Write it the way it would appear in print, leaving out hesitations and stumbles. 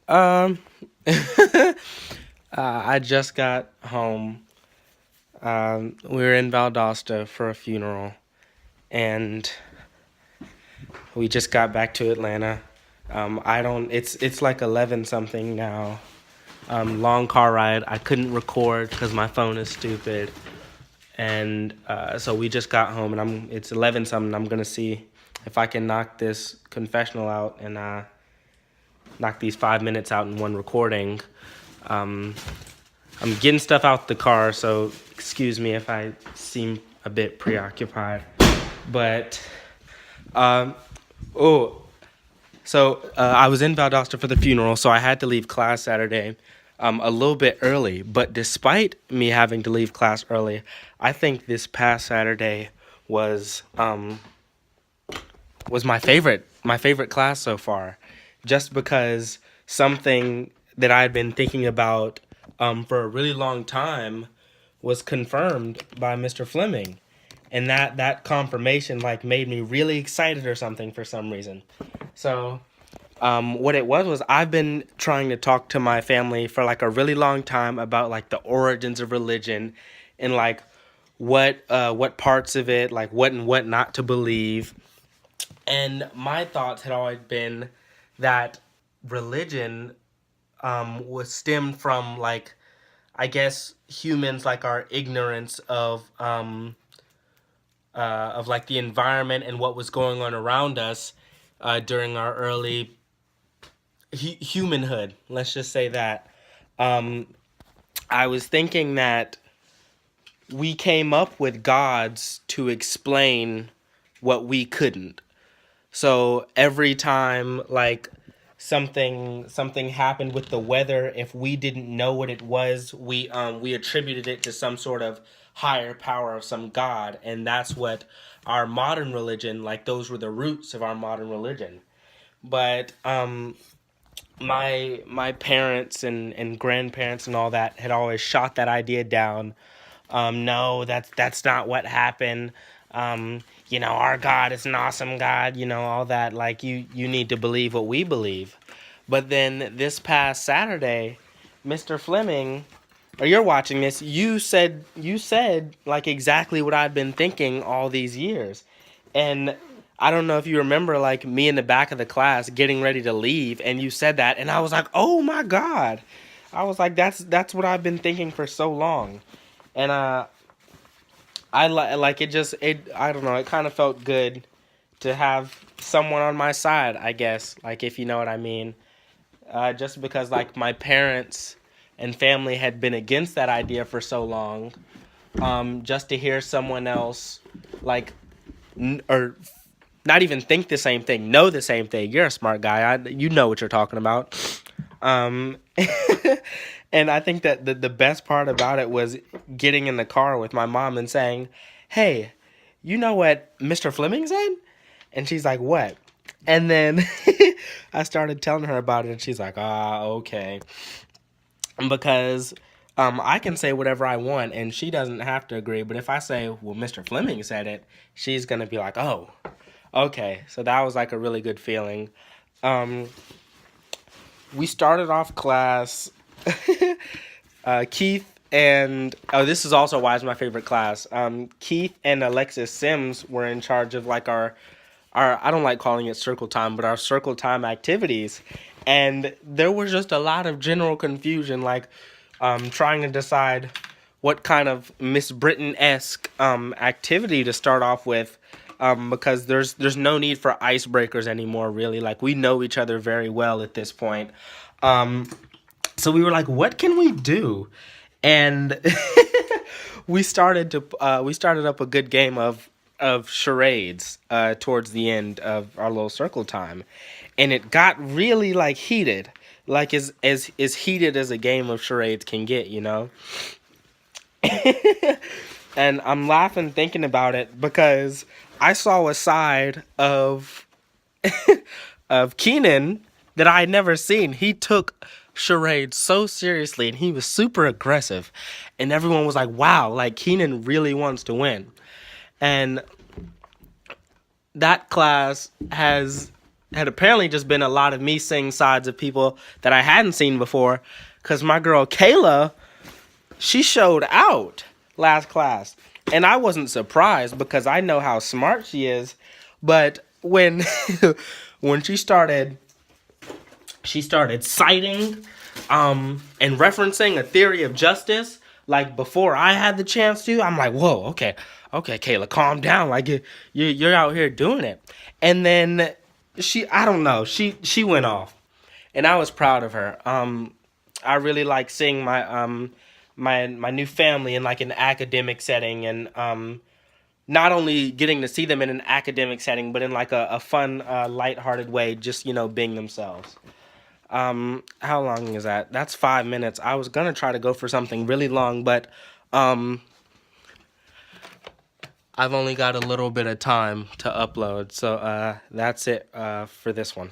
Um, I just got home. We were in Valdosta for a funeral, and we just got back to Atlanta. I don't. It's like 11 something now. Long car ride. I couldn't record because my phone is stupid, and so we just got home, and It's 11 something. I'm gonna see if I can knock this confessional out and knock these 5 minutes out in one recording. Um, I'm getting stuff out the car, so excuse me if I seem a bit preoccupied. But, um, oh, I was in Valdosta for the funeral, so I had to leave class Saturday a little bit early. But despite me having to leave class early, I think this past Saturday was um, was my favorite class so far, just because something that I had been thinking about for a really long time was confirmed by Mr. Fleming, and that confirmation like made me really excited or something for some reason. So what it was I've been trying to talk to my family for like a really long time about like the origins of religion and like what parts of it, like what and what not to believe. And my thoughts had always been that religion was stemmed from like I guess humans like our ignorance of like the environment and what was going on around us during our early humanhood. Let's just say that. Um, I was thinking that we came up with gods to explain what we couldn't. So every time like something happened with the weather, if we didn't know what it was, we attributed it to some sort of higher power of some god, and that's what our modern religion, like those were the roots of our modern religion. But my parents and grandparents and all that had always shot that idea down. No, that's not what happened. Our God is an awesome God, all that. Like you need to believe what we believe. But then this past Saturday, Mr. Fleming, or you're watching this, you said like exactly what I've been thinking all these years. And I don't know if you remember like me in the back of the class getting ready to leave and you said that and I was like, "Oh my God." I was like, that's what I've been thinking for so long. And like it I don't know, it kind of felt good to have someone on my side, I guess, like if you know what I mean. Just because like my parents and family had been against that idea for so long, just to hear someone else like or not even think the same thing, know the same thing. You're a smart guy. You know what you're talking about. Um, and I think that the best part about it was getting in the car with my mom and saying, "Hey, you know what Mr. Fleming said?" And she's like, "What?" And then I started telling her about it, and she's like, "Ah, okay." Because I can say whatever I want, and she doesn't have to agree. But if I say, "Well, Mr. Fleming said it," she's gonna be like, "Oh, okay." So that was like a really good feeling. Um, we started off class. Keith and this is also why it's my favorite class. Keith and Alexis Sims were in charge of like our I don't like calling it circle time, but our circle time activities, and there was just a lot of general confusion, like trying to decide what kind of Miss Britain esque activity to start off with. Because there's no need for icebreakers anymore, really. Like we know each other very well at this point. Um, so we were like, what can we do? And we started up a good game of charades towards the end of our little circle time, and it got really like heated, like as heated as a game of charades can get, you know. And I'm laughing thinking about it because I saw a side of Keenan that I had never seen. He took charades so seriously and he was super aggressive. And everyone was like, wow, like Keenan really wants to win. And that class has had apparently just been a lot of me seeing sides of people that I hadn't seen before. Because my girl Kayla, she showed out last class. And I wasn't surprised because I know how smart she is. But when when she started citing and referencing a theory of justice, like before I had the chance to, I'm like, whoa, okay, Kayla, calm down. Like you're out here doing it. And then I don't know, she went off, and I was proud of her. I really like seeing my new family in like an academic setting, and not only getting to see them in an academic setting, but in like a fun, lighthearted way, just being themselves. How long is that? That's 5 minutes. I was gonna try to go for something really long, but um, I've only got a little bit of time to upload, so that's it for this one.